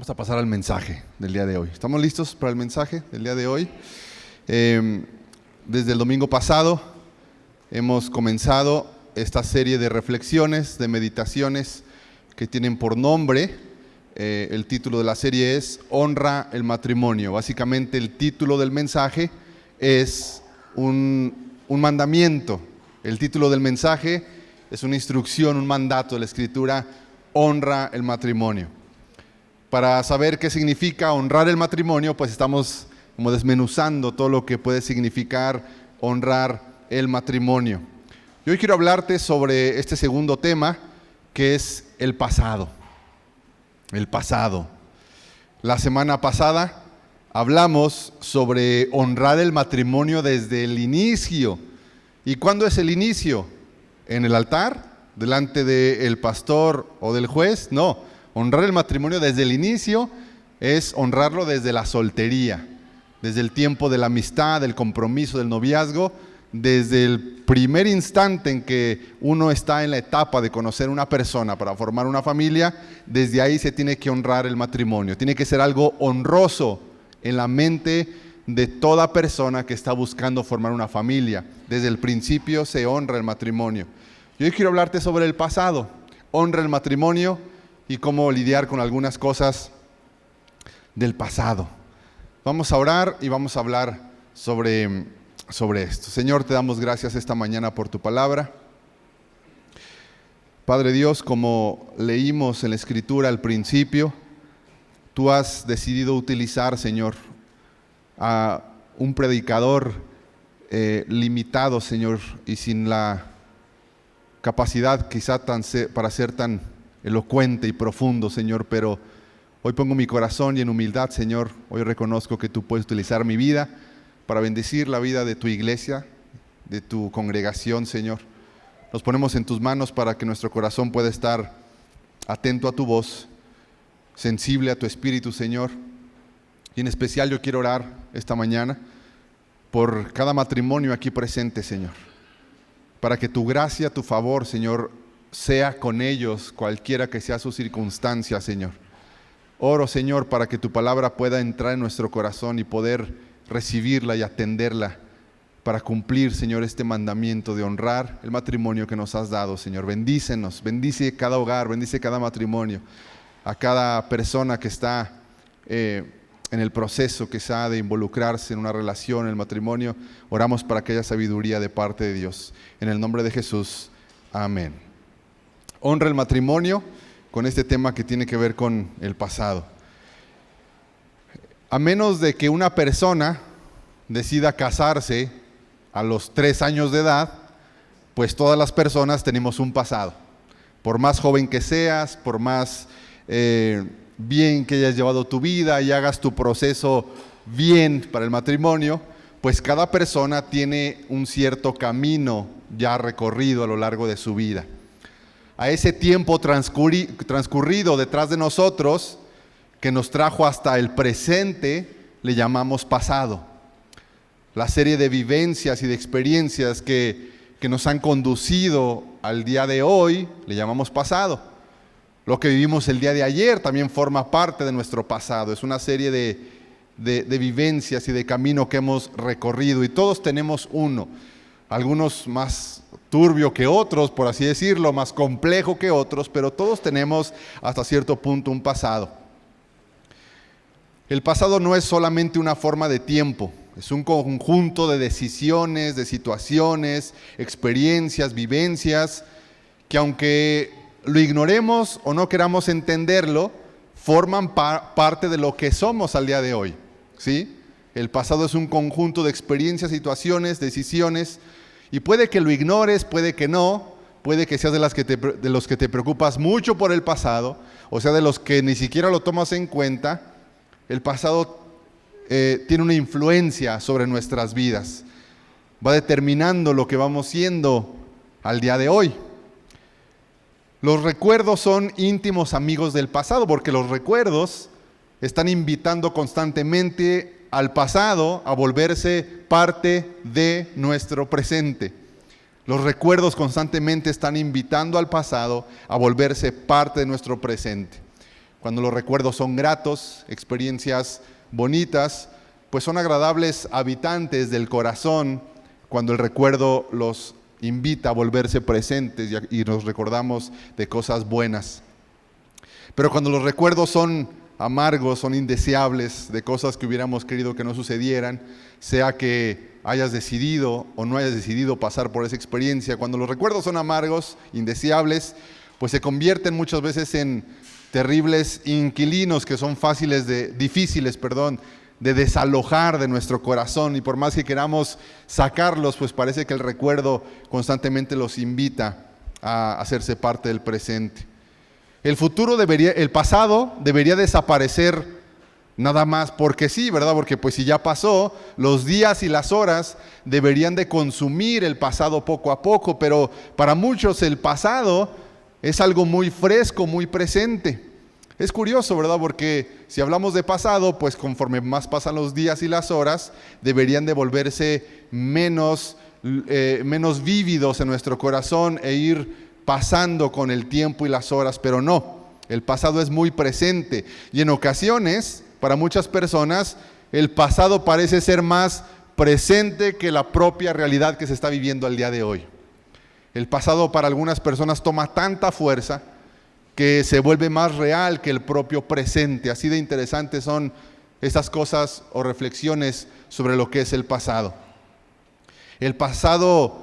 Vamos a pasar al mensaje del día de hoy. ¿Estamos listos para el mensaje del día de hoy? Desde el domingo pasado hemos comenzado esta serie de reflexiones, de meditaciones que tienen por nombre, el título de la serie es Honra el matrimonio. Básicamente el título del mensaje es un mandamiento. El título del mensaje es una instrucción, un mandato de la Escritura: honra el matrimonio. Para saber qué significa honrar el matrimonio, pues estamos como desmenuzando todo lo que puede significar honrar el matrimonio. Y hoy quiero hablarte sobre este segundo tema, que es el pasado. El pasado. La semana pasada hablamos sobre honrar el matrimonio desde el inicio. ¿Y cuándo es el inicio? ¿En el altar? ¿Delante del pastor o del juez? No. Honrar el matrimonio desde el inicio es honrarlo desde la soltería, desde el tiempo de la amistad, del compromiso, del noviazgo, desde el primer instante en que uno está en la etapa de conocer una persona para formar una familia. Desde ahí se tiene que honrar el matrimonio. Tiene que ser algo honroso en la mente de toda persona que está buscando formar una familia. Desde el principio se honra el matrimonio. Y hoy quiero hablarte sobre el pasado. Honra el matrimonio y cómo lidiar con algunas cosas del pasado. Vamos a orar y vamos a hablar sobre esto. Señor, te damos gracias esta mañana por tu palabra. Padre Dios, como leímos en la Escritura al principio, tú has decidido utilizar, Señor, a un predicador limitado, Señor, y sin la capacidad quizá para ser tan elocuente y profundo, Señor, pero hoy pongo mi corazón y en humildad, Señor, hoy reconozco que tú puedes utilizar mi vida para bendecir la vida de tu iglesia, de tu congregación, Señor. Nos ponemos en tus manos para que nuestro corazón pueda estar atento a tu voz, sensible a tu espíritu, Señor. Y en especial yo quiero orar esta mañana por cada matrimonio aquí presente, Señor, para que tu gracia, tu favor, Señor, sea con ellos, cualquiera que sea su circunstancia, Señor. Oro, Señor, para que tu palabra pueda entrar en nuestro corazón y poder recibirla y atenderla para cumplir, Señor, este mandamiento de honrar el matrimonio que nos has dado, Señor. Bendícenos, bendice cada hogar, bendice cada matrimonio, a cada persona que está en el proceso que se ha de involucrarse en una relación, en el matrimonio. Oramos para que haya sabiduría de parte de Dios. En el nombre de Jesús, amén. Honra el matrimonio con este tema que tiene que ver con el pasado. A menos de que una persona decida casarse a los 3 años de edad, pues todas las personas tenemos un pasado. Por más joven que seas, por más bien que hayas llevado tu vida y hagas tu proceso bien para el matrimonio, pues cada persona tiene un cierto camino ya recorrido a lo largo de su vida. A ese tiempo transcurrido detrás de nosotros, que nos trajo hasta el presente, le llamamos pasado. La serie de vivencias y de experiencias que nos han conducido al día de hoy, le llamamos pasado. Lo que vivimos el día de ayer también forma parte de nuestro pasado. Es una serie de vivencias y de camino que hemos recorrido, y todos tenemos uno. Algunos más turbio que otros, por así decirlo, más complejo que otros, pero todos tenemos hasta cierto punto un pasado. El pasado no es solamente una forma de tiempo, es un conjunto de decisiones, de situaciones, experiencias, vivencias, que aunque lo ignoremos o no queramos entenderlo, forman parte de lo que somos al día de hoy, ¿sí? El pasado es un conjunto de experiencias, situaciones, decisiones, y puede que lo ignores, puede que no, puede que seas de los que te preocupas mucho por el pasado, o sea, de los que ni siquiera lo tomas en cuenta. El pasado tiene una influencia sobre nuestras vidas, va determinando lo que vamos siendo al día de hoy. Los recuerdos son íntimos amigos del pasado, porque los recuerdos están invitando constantemente al pasado a volverse parte de nuestro presente. Los recuerdos constantemente están invitando al pasado a volverse parte de nuestro presente. cuando los recuerdos son gratos, experiencias bonitas, pues son agradables habitantes del corazón cuando el recuerdo los invita a volverse presentes y nos recordamos de cosas buenas. Pero cuando los recuerdos son amargos, son indeseables, de cosas que hubiéramos querido que no sucedieran, sea que hayas decidido o no hayas decidido pasar por esa experiencia, cuando los recuerdos son amargos, indeseables, pues se convierten muchas veces en terribles inquilinos que son difíciles de desalojar de nuestro corazón, y por más que queramos sacarlos, pues parece que el recuerdo constantemente los invita a hacerse parte del presente. El pasado debería desaparecer nada más porque sí, ¿verdad? Porque pues si ya pasó, los días y las horas deberían de consumir el pasado poco a poco, pero para muchos el pasado es algo muy fresco, muy presente. Es curioso, ¿verdad? Porque si hablamos de pasado, pues conforme más pasan los días y las horas, deberían de volverse menos vívidos en nuestro corazón e ir pasando con el tiempo y las horas, pero no. El pasado es muy presente y en ocasiones, para muchas personas, el pasado parece ser más presente que la propia realidad que se está viviendo al día de hoy. El pasado para algunas personas toma tanta fuerza que se vuelve más real que el propio presente. Así de interesantes son estas cosas o reflexiones sobre lo que es el pasado. El pasado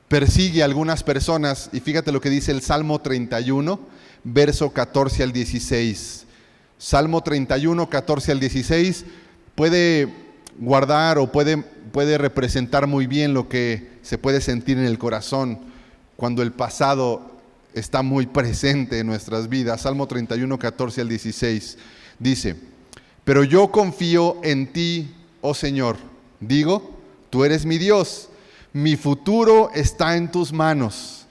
persigue a algunas personas, y fíjate lo que dice el Salmo 31, verso 14 al 16. Salmo 31, 14 al 16 puede guardar o puede representar muy bien lo que se puede sentir en el corazón cuando el pasado está muy presente en nuestras vidas. Salmo 31, 14 al 16 dice: pero yo confío en ti, oh Señor. Digo, tú eres mi Dios, mi futuro está en tus manos.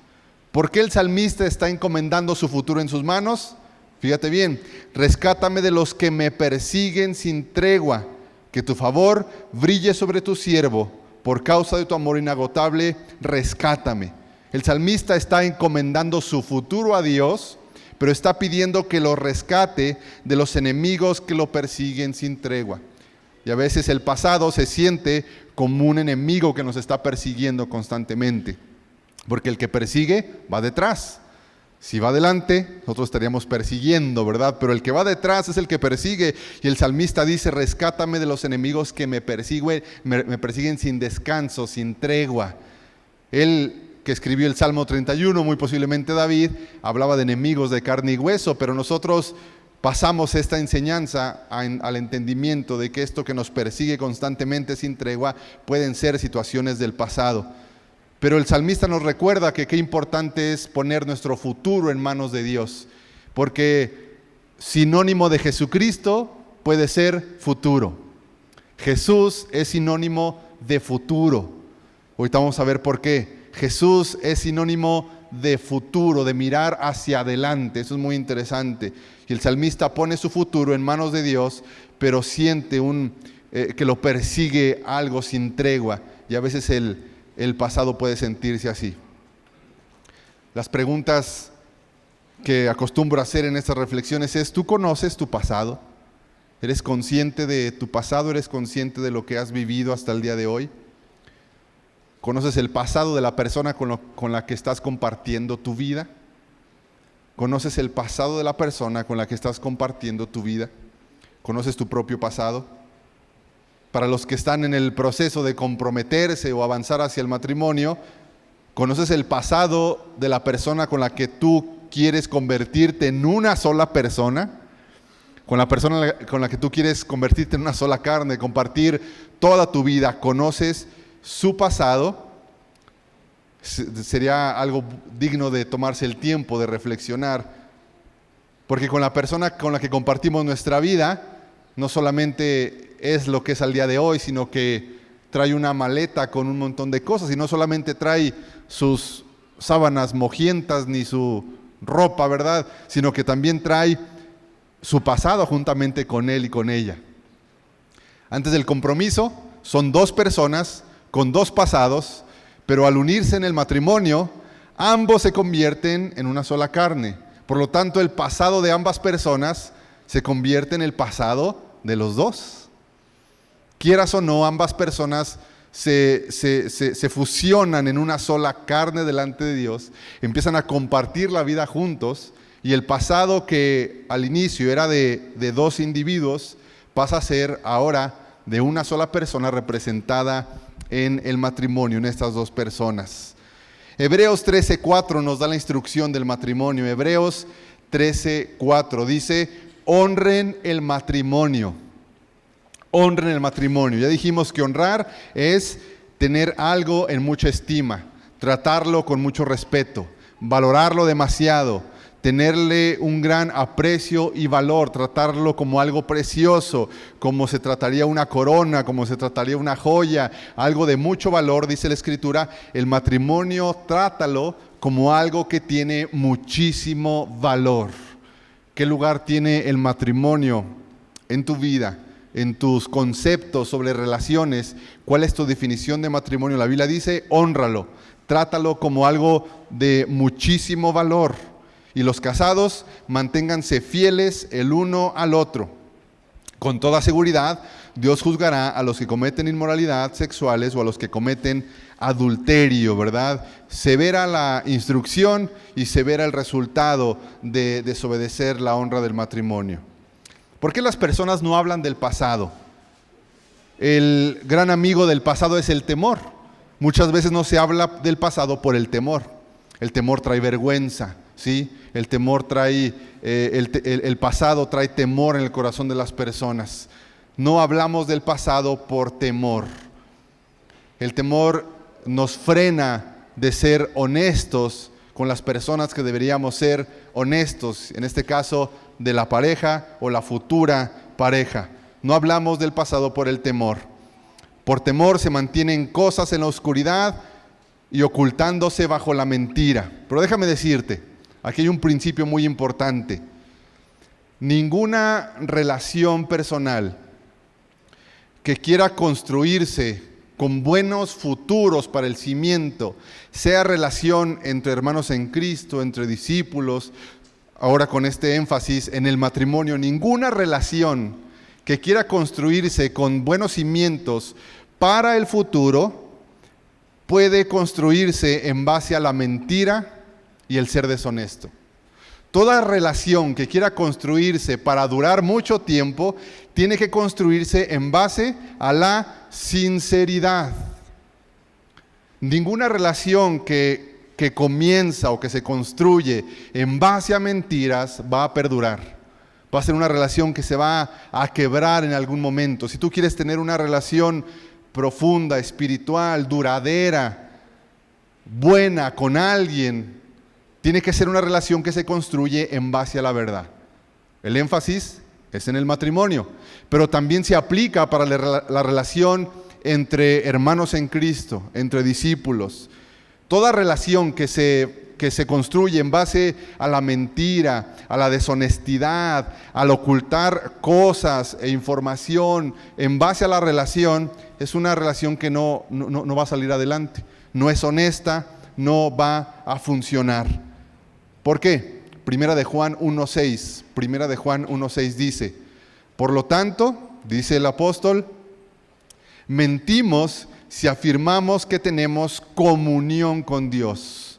¿Por qué el salmista está encomendando su futuro en sus manos? Fíjate bien: rescátame de los que me persiguen sin tregua, que tu favor brille sobre tu siervo, por causa de tu amor inagotable, rescátame. El salmista está encomendando su futuro a Dios, pero está pidiendo que lo rescate de los enemigos que lo persiguen sin tregua. Y a veces el pasado se siente como un enemigo que nos está persiguiendo constantemente, porque el que persigue va detrás. Si va adelante, nosotros estaríamos persiguiendo, ¿verdad? Pero el que va detrás es el que persigue. Y el salmista dice: rescátame de los enemigos que me persiguen sin descanso, sin tregua. Él, que escribió el Salmo 31, muy posiblemente David, hablaba de enemigos de carne y hueso, pero nosotros pasamos esta enseñanza al entendimiento de que esto que nos persigue constantemente sin tregua pueden ser situaciones del pasado. Pero el salmista nos recuerda que qué importante es poner nuestro futuro en manos de Dios, porque sinónimo de Jesucristo puede ser futuro. Jesús es sinónimo de futuro. Ahorita vamos a ver por qué. Jesús es sinónimo de futuro, de mirar hacia adelante. Eso es muy interesante. Y el salmista pone su futuro en manos de Dios, pero siente que lo persigue algo sin tregua. Y a veces el pasado puede sentirse así. Las preguntas que acostumbro a hacer en estas reflexiones es: ¿tú conoces tu pasado? ¿Eres consciente de tu pasado? ¿Eres consciente de lo que has vivido hasta el día de hoy? ¿Conoces el pasado de la persona con la que estás compartiendo tu vida? ¿Conoces el pasado de la persona con la que estás compartiendo tu vida? ¿Conoces tu propio pasado? Para los que están en el proceso de comprometerse o avanzar hacia el matrimonio, ¿conoces el pasado de la persona con la que tú quieres convertirte en una sola persona? Con la persona con la que tú quieres convertirte en una sola carne, compartir toda tu vida. ¿Conoces su pasado? Sería algo digno de tomarse el tiempo de reflexionar, porque con la persona con la que compartimos nuestra vida no solamente es lo que es al día de hoy, sino que trae una maleta con un montón de cosas, y no solamente trae sus sábanas mojientas ni su ropa, ¿verdad? Sino que también trae su pasado juntamente con él y con ella. Antes del compromiso son dos personas con dos pasados, pero al unirse en el matrimonio, ambos se convierten en una sola carne. Por lo tanto, el pasado de ambas personas se convierte en el pasado de los dos. Quieras o no, ambas personas se fusionan en una sola carne delante de Dios, empiezan a compartir la vida juntos, y el pasado que al inicio era de dos individuos pasa a ser ahora de una sola persona representada en el matrimonio, en estas dos personas. Hebreos 13:4 nos da la instrucción del matrimonio. Hebreos 13:4 dice: honren el matrimonio. Honren el matrimonio. Ya dijimos que honrar es tener algo en mucha estima, tratarlo con mucho respeto, valorarlo demasiado, tenerle un gran aprecio y valor, tratarlo como algo precioso, como se trataría una corona, como se trataría una joya, algo de mucho valor, dice la Escritura. El matrimonio, trátalo como algo que tiene muchísimo valor. ¿Qué lugar tiene el matrimonio en tu vida? En tus conceptos sobre relaciones, ¿cuál es tu definición de matrimonio? La Biblia dice: hónralo, trátalo como algo de muchísimo valor. Y los casados, manténganse fieles el uno al otro. Con toda seguridad, Dios juzgará a los que cometen inmoralidad sexuales o a los que cometen adulterio, ¿verdad? Severa la instrucción y severa el resultado de desobedecer la honra del matrimonio. ¿Por qué las personas no hablan del pasado? El gran amigo del pasado es el temor. Muchas veces no se habla del pasado por el temor. El temor trae vergüenza, ¿sí? El temor trae, el pasado trae temor en el corazón de las personas. No hablamos del pasado por temor. El temor nos frena de ser honestos con las personas que deberíamos ser honestos, en este caso de la pareja o la futura pareja. No hablamos del pasado por el temor. Por temor se mantienen cosas en la oscuridad y ocultándose bajo la mentira. Pero déjame decirte, aquí hay un principio muy importante. Ninguna relación personal que quiera construirse con buenos futuros para el cimiento, sea relación entre hermanos en Cristo, entre discípulos, ahora con este énfasis en el matrimonio, ninguna relación que quiera construirse con buenos cimientos para el futuro puede construirse en base a la mentira y el ser deshonesto. Toda relación que quiera construirse para durar mucho tiempo tiene que construirse en base a la sinceridad. Ninguna relación que comienza o que se construye en base a mentiras va a perdurar. Va a ser una relación que se va a quebrar en algún momento. Si tú quieres tener una relación profunda, espiritual, duradera, buena con alguien, tiene que ser una relación que se construye en base a la verdad. El énfasis es en el matrimonio, pero también se aplica para la relación entre hermanos en Cristo, entre discípulos. Toda relación que se construye en base a la mentira, a la deshonestidad, al ocultar cosas e información en base a la relación, es una relación que no va a salir adelante. No es honesta, no va a funcionar. ¿Por qué? Primera de Juan 1:6 dice: por lo tanto, dice el apóstol, mentimos si afirmamos que tenemos comunión con Dios,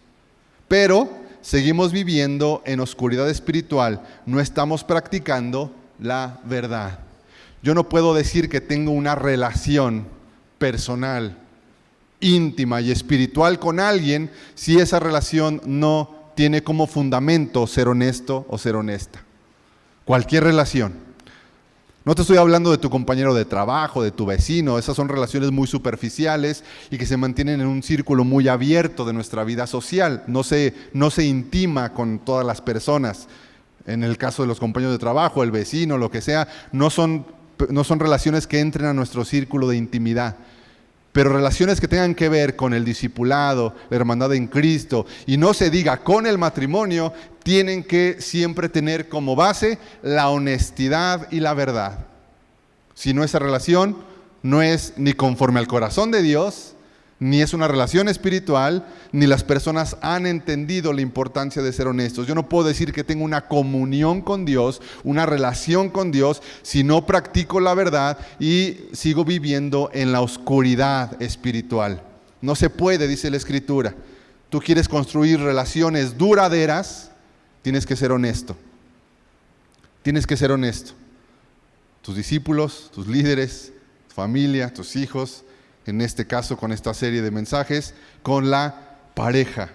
pero seguimos viviendo en oscuridad espiritual, no estamos practicando la verdad. Yo no puedo decir que tengo una relación personal, íntima y espiritual con alguien si esa relación no tiene como fundamento ser honesto o ser honesta. Cualquier relación. No te estoy hablando de tu compañero de trabajo, de tu vecino. Esas son relaciones muy superficiales y que se mantienen en un círculo muy abierto de nuestra vida social. No se intima con todas las personas. En el caso de los compañeros de trabajo, el vecino, lo que sea, no son relaciones que entren a nuestro círculo de intimidad. Pero relaciones que tengan que ver con el discipulado, la hermandad en Cristo, y no se diga con el matrimonio, tienen que siempre tener como base la honestidad y la verdad. Si no, esa relación no es ni conforme al corazón de Dios, ni es una relación espiritual, ni las personas han entendido la importancia de ser honestos. Yo no puedo decir que tengo una comunión con Dios, una relación con Dios, si no practico la verdad y sigo viviendo en la oscuridad espiritual. No se puede, dice la Escritura. Tú quieres construir relaciones duraderas, tienes que ser honesto. Tienes que ser honesto. Tus discípulos, tus líderes, tu familia, tus hijos, en este caso con esta serie de mensajes, con la pareja.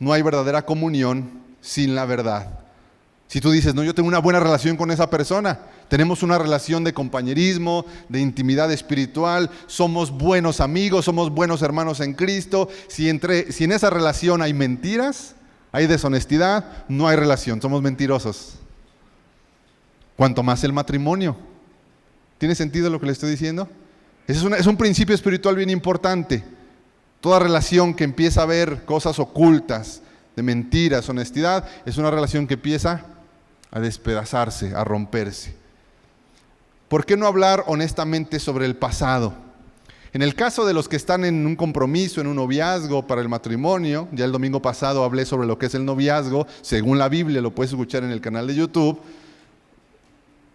No hay verdadera comunión sin la verdad. Si tú dices, no, yo tengo una buena relación con esa persona, tenemos una relación de compañerismo, de intimidad espiritual, somos buenos amigos, somos buenos hermanos en Cristo, si en esa relación hay mentiras, hay deshonestidad, no hay relación, somos mentirosos. Cuanto más el matrimonio. ¿Tiene sentido lo que le estoy diciendo? Es un principio espiritual bien importante. Toda relación que empieza a ver cosas ocultas, de mentiras, honestidad, es una relación que empieza a despedazarse, a romperse. ¿Por qué no hablar honestamente sobre el pasado? En el caso de los que están en un compromiso, en un noviazgo para el matrimonio, ya el domingo pasado hablé sobre lo que es el noviazgo, según la Biblia, lo puedes escuchar en el canal de YouTube.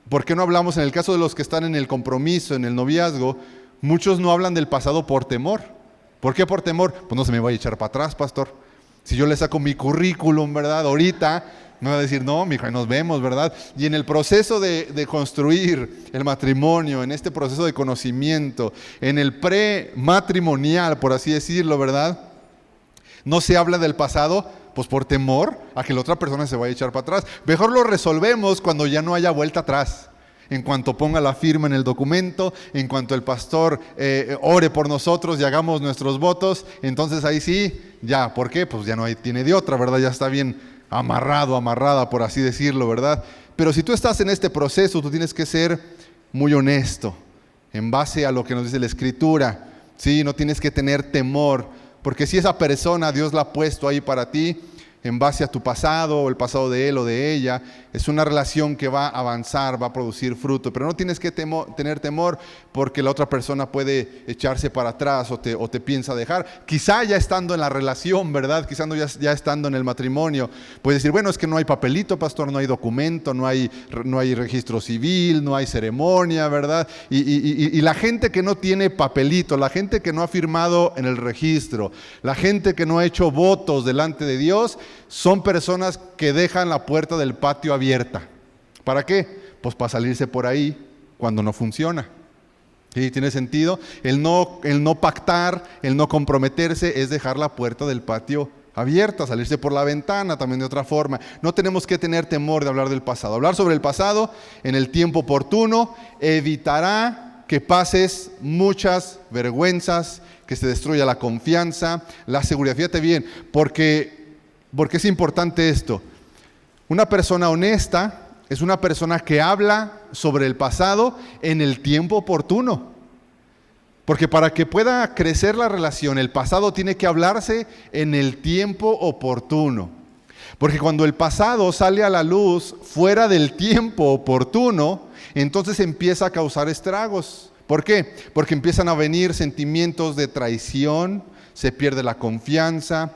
¿Por qué no hablamos en el caso de los que están en el compromiso, en el noviazgo? Muchos no hablan del pasado por temor. ¿Por qué por temor? Pues no se me vaya a echar para atrás, pastor. Si yo le saco mi currículum, ¿verdad? Ahorita me va a decir, no, mijo, ahí nos vemos, ¿verdad? Y en el proceso de construir el matrimonio, en este proceso de conocimiento, en el prematrimonial, por así decirlo, ¿verdad? No se habla del pasado, pues por temor a que la otra persona se vaya a echar para atrás. Mejor lo resolvemos cuando ya no haya vuelta atrás. En cuanto ponga la firma en el documento, en cuanto el pastor ore por nosotros y hagamos nuestros votos, entonces ahí sí, ya, ¿por qué? Pues ya no tiene de otra, ¿verdad? Ya está bien amarrada, por así decirlo, ¿verdad? Pero si tú estás en este proceso, tú tienes que ser muy honesto, en base a lo que nos dice la Escritura, ¿sí? No tienes que tener temor, porque si esa persona Dios la ha puesto ahí para ti, en base a tu pasado o el pasado de él o de ella, es una relación que va a avanzar, va a producir fruto, pero no tienes que tener temor porque la otra persona puede echarse para atrás o te piensa dejar, quizá ya estando en la relación, ¿verdad? Quizá ya estando en el matrimonio, puedes decir, bueno, es que no hay papelito, pastor, no hay documento, no hay registro civil, no hay ceremonia, ¿verdad? Y la gente que no tiene papelito, la gente que no ha firmado en el registro, la gente que no ha hecho votos delante de Dios, son personas que dejan la puerta del patio abierta. ¿Para qué? Pues para salirse por ahí cuando no funciona. ¿Sí? ¿Tiene sentido? El no pactar, el no comprometerse es dejar la puerta del patio abierta, salirse por la ventana también de otra forma. No tenemos que tener temor de hablar del pasado. Hablar sobre el pasado en el tiempo oportuno evitará que pases muchas vergüenzas, que se destruya la confianza, la seguridad. Fíjate bien, porque es importante esto. Una persona honesta es una persona que habla sobre el pasado en el tiempo oportuno. Porque para que pueda crecer la relación, el pasado tiene que hablarse en el tiempo oportuno. Porque cuando el pasado sale a la luz fuera del tiempo oportuno, entonces empieza a causar estragos. ¿Por qué? Porque empiezan a venir sentimientos de traición, se pierde la confianza,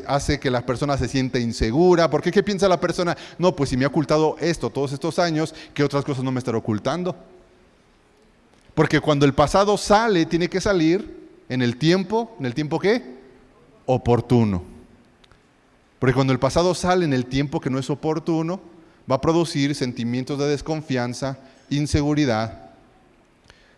hace que la persona se sienta insegura. ¿Por qué? ¿Qué piensa la persona? No, pues si me ha ocultado esto todos estos años, ¿qué otras cosas no me estará ocultando? Porque cuando el pasado sale, tiene que salir ¿en el tiempo qué? Oportuno. Porque cuando el pasado sale en el tiempo que no es oportuno, va a producir sentimientos de desconfianza, inseguridad.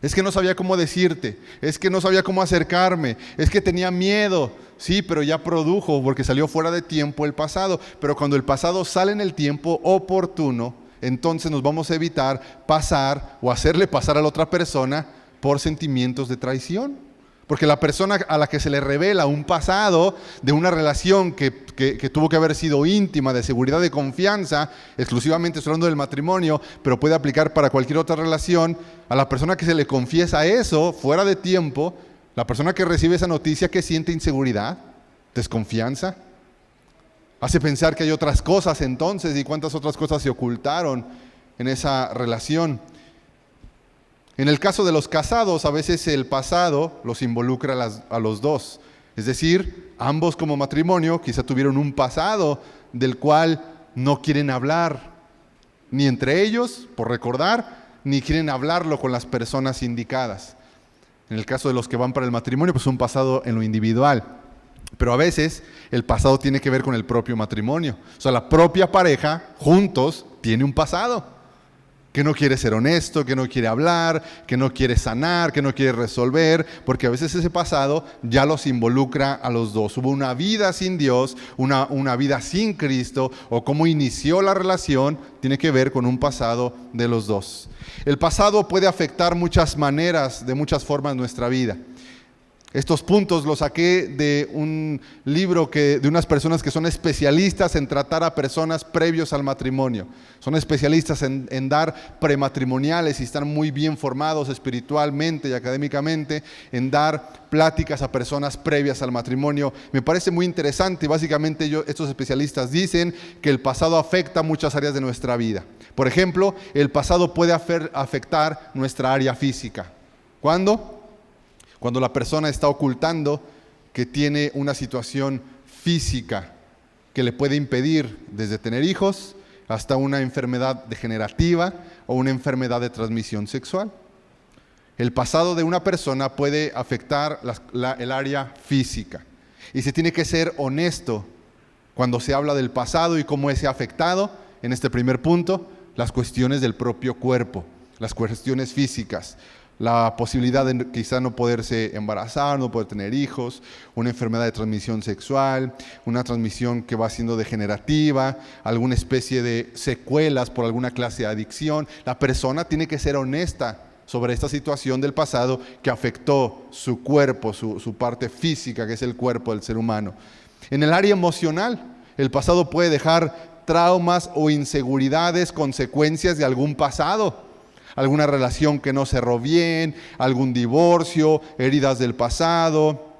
Es que no sabía cómo decirte, es que no sabía cómo acercarme, es que tenía miedo. Sí, pero ya produjo porque salió fuera de tiempo el pasado. Pero cuando el pasado sale en el tiempo oportuno, entonces nos vamos a evitar pasar o hacerle pasar a la otra persona por sentimientos de traición. Porque la persona a la que se le revela un pasado de una relación que tuvo que haber sido íntima, de seguridad, de confianza, exclusivamente estoy hablando del matrimonio, pero puede aplicar para cualquier otra relación, a la persona que se le confiesa eso fuera de tiempo, la persona que recibe esa noticia, que siente inseguridad, desconfianza, hace pensar que hay otras cosas entonces, y cuántas otras cosas se ocultaron en esa relación. En el caso de los casados, a veces el pasado los involucra a los dos. Es decir, ambos como matrimonio quizá tuvieron un pasado del cual no quieren hablar, ni entre ellos, por recordar, ni quieren hablarlo con las personas indicadas. En el caso de los que van para el matrimonio, pues un pasado en lo individual. Pero a veces el pasado tiene que ver con el propio matrimonio. O sea, la propia pareja, juntos, tiene un pasado. Que no quiere ser honesto, que no quiere hablar, que no quiere sanar, que no quiere resolver, porque a veces ese pasado ya los involucra a los dos. Hubo una vida sin Dios, una vida sin Cristo, o cómo inició la relación, tiene que ver con un pasado de los dos. El pasado puede afectar muchas maneras, de muchas formas nuestra vida. Estos puntos los saqué de un libro de unas personas que son especialistas en tratar a personas previos al matrimonio. Son especialistas en dar prematrimoniales y están muy bien formados espiritualmente y académicamente en dar pláticas a personas previas al matrimonio. Me parece muy interesante y básicamente estos especialistas dicen que el pasado afecta muchas áreas de nuestra vida. Por ejemplo, el pasado puede afectar nuestra área física. ¿Cuándo? Cuando la persona está ocultando que tiene una situación física que le puede impedir desde tener hijos hasta una enfermedad degenerativa o una enfermedad de transmisión sexual. El pasado de una persona puede afectar el área física y se tiene que ser honesto cuando se habla del pasado y cómo es afectado, en este primer punto, las cuestiones del propio cuerpo, las cuestiones físicas. La posibilidad de quizá no poderse embarazar, no poder tener hijos, una enfermedad de transmisión sexual, una transmisión que va siendo degenerativa, alguna especie de secuelas por alguna clase de adicción. La persona tiene que ser honesta sobre esta situación del pasado que afectó su cuerpo, su parte física, que es el cuerpo del ser humano. En el área emocional, el pasado puede dejar traumas o inseguridades, consecuencias de algún pasado. Alguna relación que no cerró bien, algún divorcio, heridas del pasado,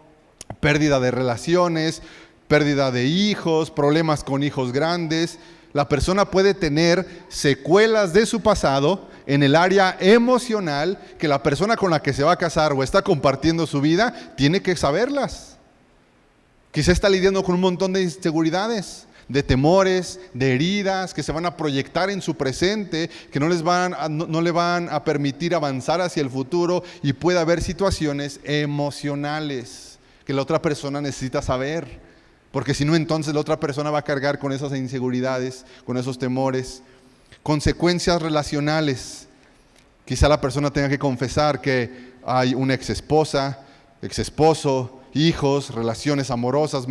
pérdida de relaciones, pérdida de hijos, problemas con hijos grandes. La persona puede tener secuelas de su pasado en el área emocional que la persona con la que se va a casar o está compartiendo su vida tiene que saberlas. Quizá está lidiando con un montón de inseguridades, de temores, de heridas que se van a proyectar en su presente, que no le van a permitir avanzar hacia el futuro, y puede haber situaciones emocionales que la otra persona necesita saber, porque si no, entonces la otra persona va a cargar con esas inseguridades, con esos temores. Consecuencias relacionales. Quizá la persona tenga que confesar que hay una exesposa, exesposo, hijos, relaciones amorosas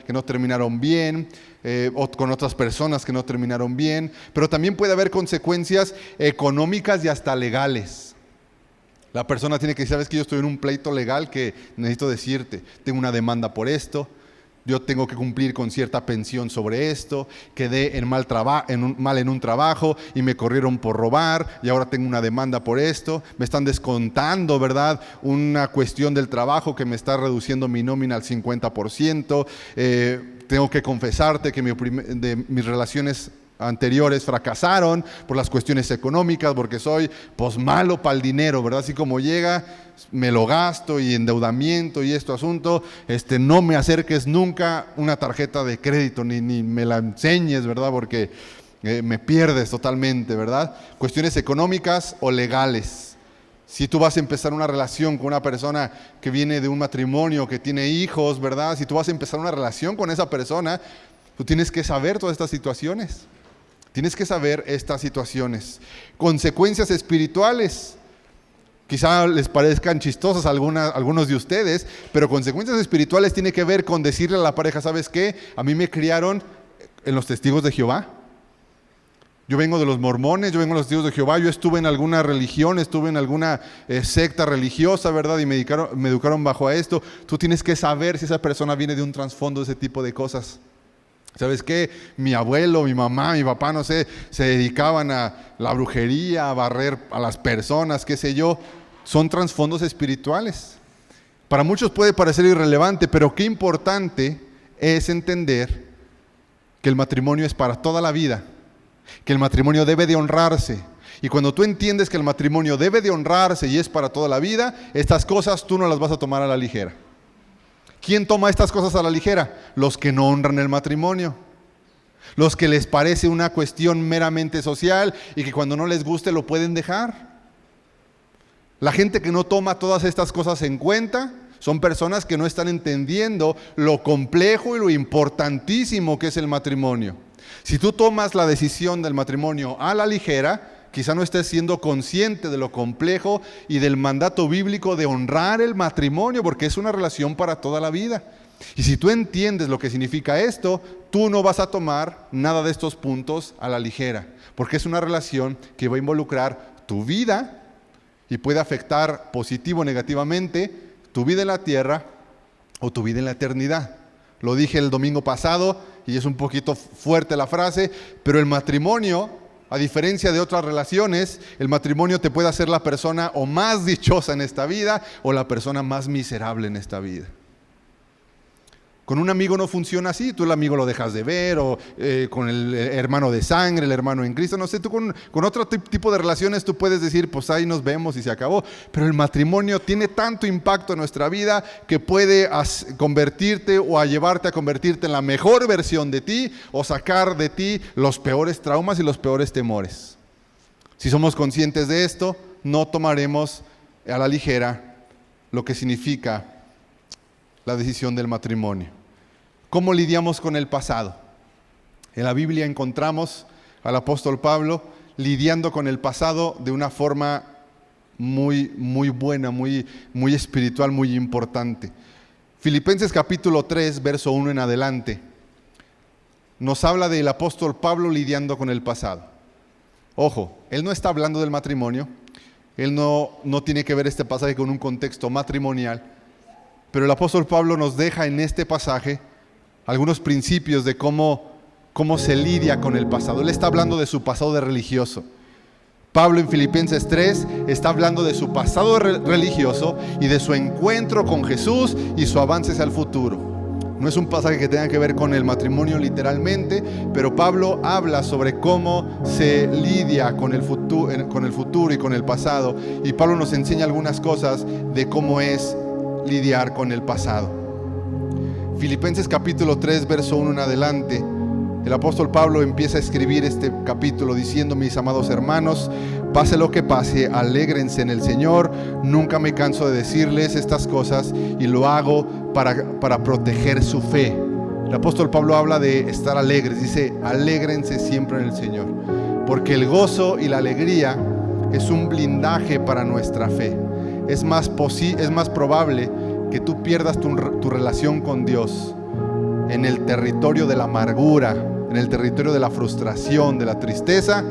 que no terminaron bien, o con otras personas que no terminaron bien, pero también puede haber consecuencias económicas y hasta legales. La persona tiene que decir, sabes que yo estoy en un pleito legal que necesito decirte, tengo una demanda por esto, yo tengo que cumplir con cierta pensión sobre esto, quedé mal en un trabajo y me corrieron por robar y ahora tengo una demanda por esto, me están descontando, ¿verdad? Una cuestión del trabajo que me está reduciendo mi nómina al 50%, tengo que confesarte que mis relaciones anteriores fracasaron por las cuestiones económicas, porque soy malo para el dinero, ¿verdad? Así como llega, me lo gasto y endeudamiento y asunto, no me acerques nunca una tarjeta de crédito, ni me la enseñes, ¿verdad? Porque me pierdes totalmente, ¿verdad? Cuestiones económicas o legales. Si tú vas a empezar una relación con una persona que viene de un matrimonio, que tiene hijos, ¿verdad? Si tú vas a empezar una relación con esa persona, tú tienes que saber todas estas situaciones. Tienes que saber estas situaciones. Consecuencias espirituales. Quizá les parezcan chistosas a algunos de ustedes, pero consecuencias espirituales tiene que ver con decirle a la pareja, ¿sabes qué? A mí me criaron en los Testigos de Jehová. Yo vengo de los mormones, yo vengo de los Testigos de Jehová, yo estuve en alguna religión, estuve en alguna secta religiosa, ¿verdad? Y me educaron bajo esto. Tú tienes que saber si esa persona viene de un trasfondo de ese tipo de cosas. ¿Sabes qué? Mi abuelo, mi mamá, mi papá, no sé, se dedicaban a la brujería, a barrer a las personas, qué sé yo. Son trasfondos espirituales. Para muchos puede parecer irrelevante, pero qué importante es entender que el matrimonio es para toda la vida, que el matrimonio debe de honrarse Y cuando tú entiendes que el matrimonio debe de honrarse y es para toda la vida, estas cosas tú no las vas a tomar a la ligera. ¿Quién toma estas cosas a la ligera? Los que no honran el matrimonio. Los que les parece una cuestión meramente social y que cuando no les guste lo pueden dejar. La gente que no toma todas estas cosas en cuenta son personas que no están entendiendo lo complejo y lo importantísimo que es el matrimonio. Si tú tomas la decisión del matrimonio a la ligera, quizá no estés siendo consciente de lo complejo y del mandato bíblico de honrar el matrimonio, porque es una relación para toda la vida. Y si tú entiendes lo que significa esto, tú no vas a tomar nada de estos puntos a la ligera, porque es una relación que va a involucrar tu vida y puede afectar positivo o negativamente tu vida en la tierra o tu vida en la eternidad. Lo dije el domingo pasado y es un poquito fuerte la frase, pero el matrimonio, a diferencia de otras relaciones, el matrimonio te puede hacer la persona o más dichosa en esta vida o la persona más miserable en esta vida. Con un amigo no funciona así, tú el amigo lo dejas de ver, o con el hermano de sangre, el hermano en Cristo, no sé, tú con otro tipo de relaciones tú puedes decir, pues ahí nos vemos y se acabó. Pero el matrimonio tiene tanto impacto en nuestra vida que puede convertirte o a llevarte a convertirte en la mejor versión de ti o sacar de ti los peores traumas y los peores temores. Si somos conscientes de esto, no tomaremos a la ligera lo que significa la decisión del matrimonio. ¿Cómo lidiamos con el pasado? En la Biblia encontramos al apóstol Pablo lidiando con el pasado de una forma muy, muy buena, muy espiritual, muy importante. Filipenses capítulo 3, verso 1 en adelante, nos habla del apóstol Pablo lidiando con el pasado. Ojo, él no está hablando del matrimonio, él no tiene que ver este pasaje con un contexto matrimonial, pero el apóstol Pablo nos deja en este pasaje algunos principios de cómo se lidia con el pasado. Él está hablando de su pasado de religioso. Pablo en Filipenses 3 está hablando de su pasado religioso y de su encuentro con Jesús y su avance hacia el futuro. No es un pasaje que tenga que ver con el matrimonio literalmente, pero Pablo habla sobre cómo se lidia con el futuro y con el pasado. Y Pablo nos enseña algunas cosas de cómo es lidiar con el pasado. Filipenses capítulo 3, verso 1 en adelante, el apóstol Pablo empieza a escribir este capítulo diciendo: mis amados hermanos, pase lo que pase, alégrense en el Señor. Nunca me canso de decirles estas cosas y lo hago para proteger su fe. El apóstol Pablo habla de estar alegres, dice: alégrense siempre en el Señor, porque el gozo y la alegría es un blindaje para nuestra fe. Es más probable que tú pierdas tu relación con Dios en el territorio de la amargura, en el territorio de la frustración, de la tristeza,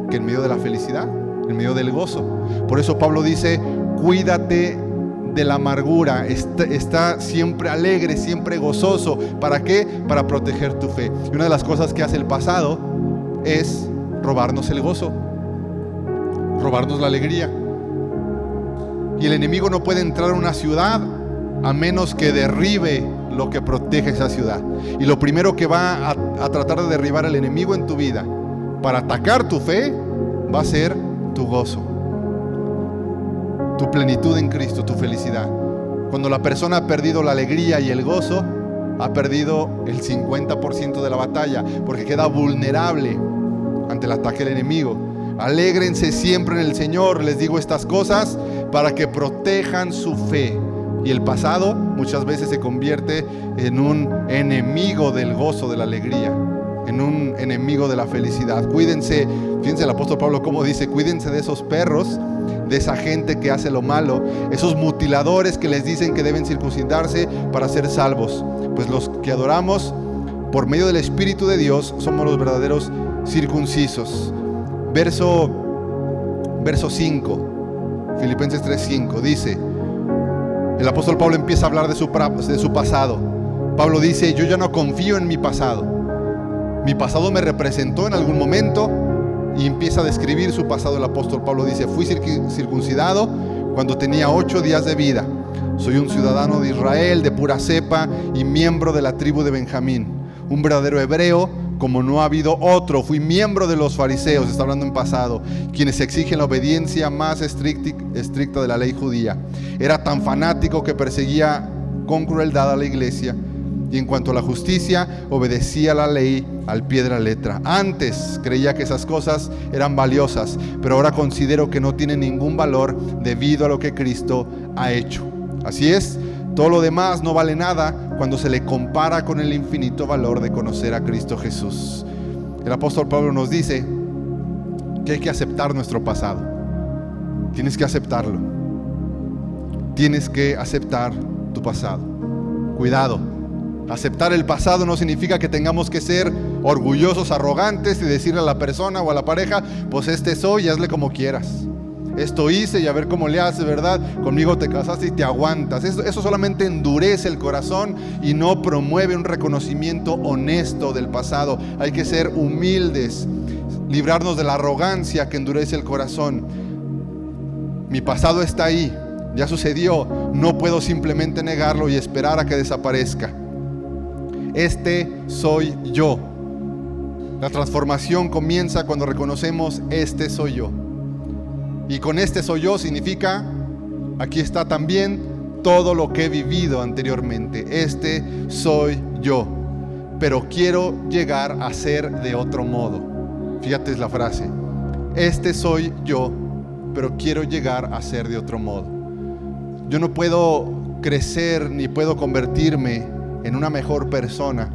que en medio de la felicidad, en medio del gozo. Por eso Pablo dice: cuídate de la amargura, está siempre alegre, siempre gozoso. ¿Para qué? Para proteger tu fe. Y una de las cosas que hace el pasado es robarnos el gozo, robarnos la alegría. Y el enemigo no puede entrar a una ciudad a menos que derribe lo que protege esa ciudad. Y lo primero que va a tratar de derribar el enemigo en tu vida para atacar tu fe va a ser tu gozo, tu plenitud en Cristo, tu felicidad. Cuando la persona ha perdido la alegría y el gozo, ha perdido el 50% de la batalla, porque queda vulnerable ante el ataque del enemigo. Alégrense siempre en el Señor, les digo estas cosas para que protejan su fe. Y el pasado muchas veces se convierte en un enemigo del gozo, de la alegría, en un enemigo de la felicidad. Cuídense, fíjense el apóstol Pablo cómo dice: cuídense de esos perros, de esa gente que hace lo malo, esos mutiladores que les dicen que deben circuncidarse para ser salvos. Pues los que adoramos por medio del Espíritu de Dios somos los verdaderos circuncisos. Verso 5, Filipenses 3:5 dice, el apóstol Pablo empieza a hablar de su pasado. Pablo dice: yo ya no confío en mi pasado. Mi pasado me representó en algún momento, y empieza a describir su pasado. El apóstol Pablo dice: fui circuncidado cuando tenía 8 días de vida. Soy un ciudadano de Israel, de pura cepa y miembro de la tribu de Benjamín. Un verdadero hebreo, como no ha habido otro. Fui miembro de los fariseos, está hablando en pasado, quienes exigen la obediencia más estricta de la ley judía. Era tan fanático que perseguía con crueldad a la iglesia, y en cuanto a la justicia, obedecía la ley al pie de la letra. Antes creía que esas cosas eran valiosas, pero ahora considero que no tienen ningún valor debido a lo que Cristo ha hecho. Así es, todo lo demás no vale nada cuando se le compara con el infinito valor de conocer a Cristo Jesús. El apóstol Pablo nos dice que hay que aceptar nuestro pasado. Tienes que aceptarlo. Tienes que aceptar tu pasado. Cuidado, aceptar el pasado no significa que tengamos que ser orgullosos, arrogantes y decirle a la persona o a la pareja, pues este soy y hazle como quieras. Esto hice y a ver cómo le haces, ¿verdad? Conmigo te casaste y te aguantas. Eso solamente endurece el corazón y no promueve un reconocimiento honesto del pasado. Hay que ser humildes, librarnos de la arrogancia que endurece el corazón. Mi pasado está ahí, ya sucedió, no puedo simplemente negarlo y esperar a que desaparezca. Este soy yo. La transformación comienza cuando reconocemos este soy yo. Y con este soy yo significa, aquí está también todo lo que he vivido anteriormente. Este soy yo, pero quiero llegar a ser de otro modo. Fíjate la frase, este soy yo, pero quiero llegar a ser de otro modo. Yo no puedo crecer ni puedo convertirme en una mejor persona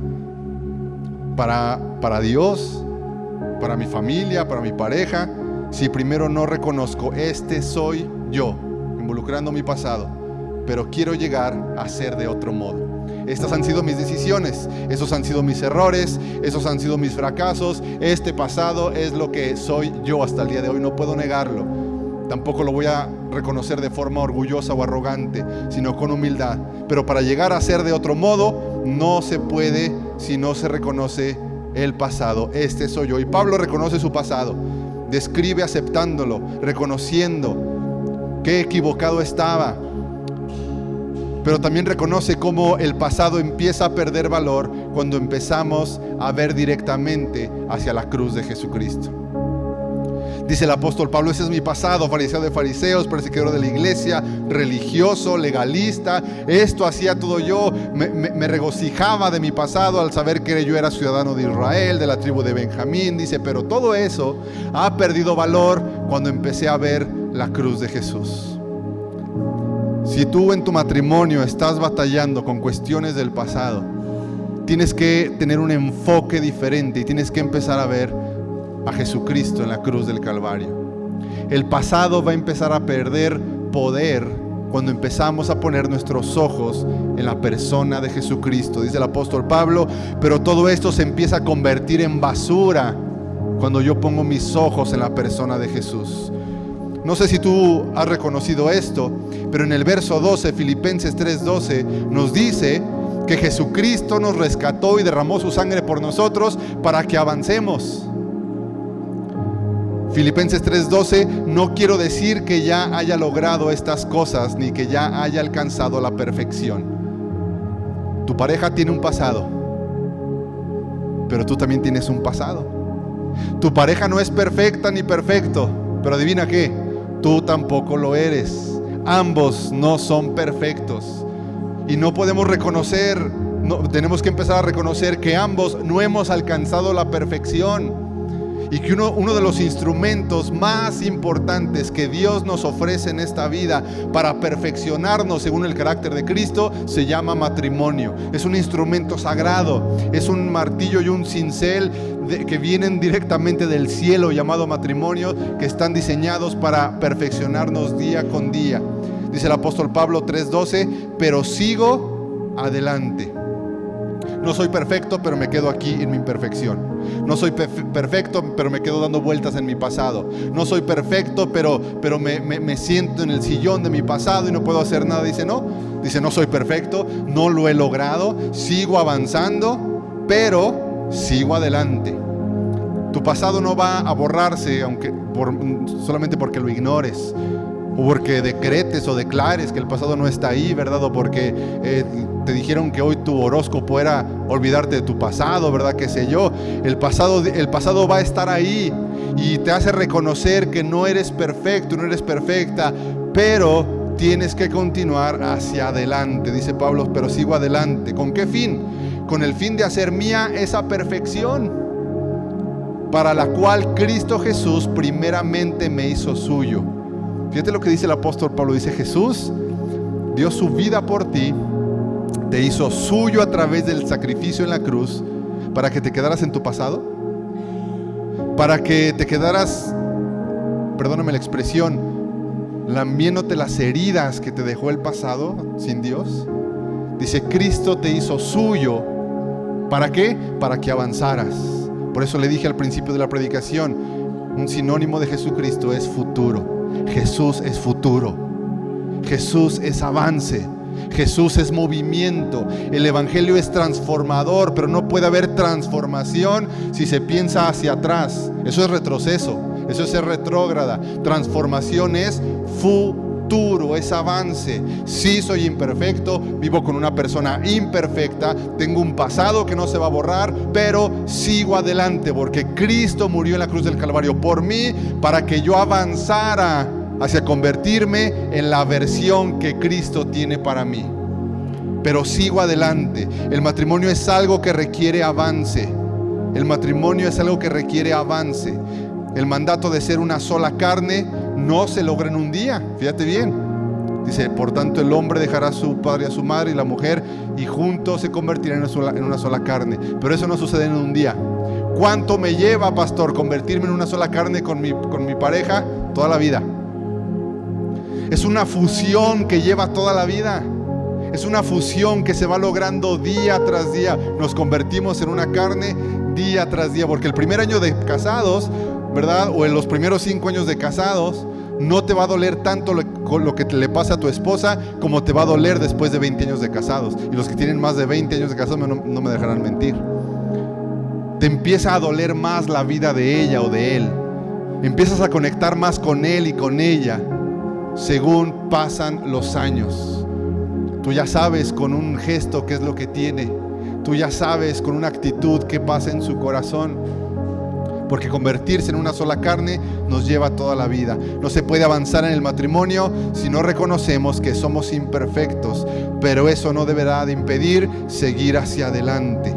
para Dios, para mi familia, para mi pareja, si primero no reconozco, este soy yo, involucrando mi pasado, pero quiero llegar a ser de otro modo. Estas han sido mis decisiones, esos han sido mis errores, esos han sido mis fracasos. Este pasado es lo que soy yo hasta el día de hoy, no puedo negarlo. Tampoco lo voy a reconocer de forma orgullosa o arrogante, sino con humildad. Pero para llegar a ser de otro modo, no se puede si no se reconoce el pasado. Este soy yo. Y Pablo reconoce su pasado. Describe aceptándolo, reconociendo qué equivocado estaba, pero también reconoce cómo el pasado empieza a perder valor cuando empezamos a ver directamente hacia la cruz de Jesucristo. Dice el apóstol Pablo, ese es mi pasado, fariseo de fariseos, perseguidor de la iglesia, religioso, legalista. Esto hacía todo yo, me regocijaba de mi pasado al saber que yo era ciudadano de Israel, de la tribu de Benjamín. Dice, pero todo eso ha perdido valor cuando empecé a ver la cruz de Jesús. Si tú en tu matrimonio estás batallando con cuestiones del pasado, tienes que tener un enfoque diferente y tienes que empezar a ver a Jesucristo en la cruz del Calvario. El pasado va a empezar a perder poder cuando empezamos a poner nuestros ojos en la persona de Jesucristo. Dice el apóstol Pablo, pero todo esto se empieza a convertir en basura cuando yo pongo mis ojos en la persona de Jesús. No sé si tú has reconocido esto, pero en el verso 12, Filipenses 3:12, nos dice que Jesucristo nos rescató y derramó su sangre por nosotros para que avancemos. Filipenses 3:12, no quiero decir que ya haya logrado estas cosas ni que ya haya alcanzado la perfección. Tu pareja tiene un pasado, pero tú también tienes un pasado. Tu pareja no es perfecta ni perfecto, pero adivina qué, tú tampoco lo eres. Ambos no son perfectos y no podemos reconocer, tenemos que empezar a reconocer que ambos no hemos alcanzado la perfección. Y que uno de los instrumentos más importantes que Dios nos ofrece en esta vida para perfeccionarnos según el carácter de Cristo se llama matrimonio. Es un instrumento sagrado, es un martillo y un cincel que vienen directamente del cielo llamado matrimonio, que están diseñados para perfeccionarnos día con día. Dice el apóstol Pablo 3:12, pero sigo adelante. No soy perfecto, pero me quedo aquí en mi imperfección. No soy perfecto, pero me quedo dando vueltas en mi pasado. No soy perfecto, pero me siento en el sillón de mi pasado y no puedo hacer nada. Dice, no soy perfecto, no lo he logrado, sigo avanzando, pero sigo adelante. Tu pasado no va a borrarse solamente porque lo ignores o porque decretes o declares que el pasado no está ahí, ¿verdad? O porque te dijeron que hoy tu horóscopo era olvidarte de tu pasado, ¿verdad? Qué sé yo. El pasado va a estar ahí y te hace reconocer que no eres perfecto, no eres perfecta, pero tienes que continuar hacia adelante. Dice Pablo, pero sigo adelante. ¿Con qué fin? Con el fin de hacer mía esa perfección, para la cual Cristo Jesús primeramente me hizo suyo. Fíjate lo que dice el apóstol Pablo. Dice: Jesús dio su vida por ti, te hizo suyo a través del sacrificio en la cruz, para que te quedaras en tu pasado, para que te quedaras, perdóname la expresión, lambiéndote las heridas que te dejó el pasado sin Dios. Dice: Cristo te hizo suyo. ¿Para qué? Para que avanzaras. Por eso le dije al principio de la predicación, un sinónimo de Jesucristo es futuro. Jesús es futuro. Jesús es avance. Jesús es movimiento. El evangelio es transformador, pero no puede haber transformación si se piensa hacia atrás. Eso es retroceso, eso es ser retrógrada. Transformación es futuro, es avance. Sí, soy imperfecto, vivo con una persona imperfecta, tengo un pasado que no se va a borrar, pero sigo adelante porque Cristo murió en la cruz del Calvario por mí, para que yo avanzara hacia convertirme en la versión que Cristo tiene para mí. Pero sigo adelante. El matrimonio es algo que requiere avance. El matrimonio es algo que requiere avance. El mandato de ser una sola carne no se logra en un día. Fíjate bien. Dice: por tanto el hombre dejará a su padre y a su madre, y la mujer, y juntos se convertirán en una sola carne. Pero eso no sucede en un día. ¿Cuánto me lleva, pastor, convertirme en una sola carne con mi pareja? Toda la vida. Es una fusión que lleva toda la vida. Es una fusión que se va logrando día tras día. Nos convertimos en una carne día tras día. Porque el primer año de casados, ¿verdad? O en los primeros 5 años de casados, no te va a doler tanto lo que le pasa a tu esposa como te va a doler después de 20 años de casados. Y los que tienen más de 20 años de casados no me dejarán mentir. Te empieza a doler más la vida de ella o de él. Empiezas a conectar más con él y con ella según pasan los años. Tú ya sabes con un gesto qué es lo que tiene. Tú ya sabes con una actitud qué pasa en su corazón. Porque convertirse en una sola carne nos lleva toda la vida. No se puede avanzar en el matrimonio si no reconocemos que somos imperfectos. Pero eso no deberá de impedir seguir hacia adelante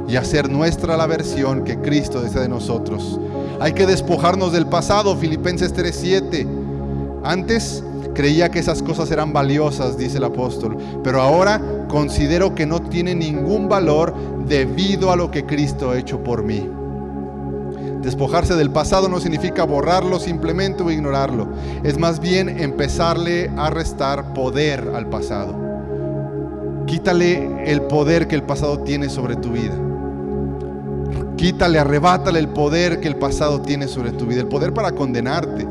y hacer nuestra la versión que Cristo desea de nosotros. Hay que despojarnos del pasado. Filipenses 3:7. Antes creía que esas cosas eran valiosas, dice el apóstol, pero ahora considero que no tiene ningún valor debido a lo que Cristo ha hecho por mí. Despojarse del pasado no significa borrarlo simplemente o ignorarlo. Es más bien empezarle a restar poder al pasado. Quítale el poder que el pasado tiene sobre tu vida. Quítale, arrebátale el poder que el pasado tiene sobre tu vida. El poder para condenarte,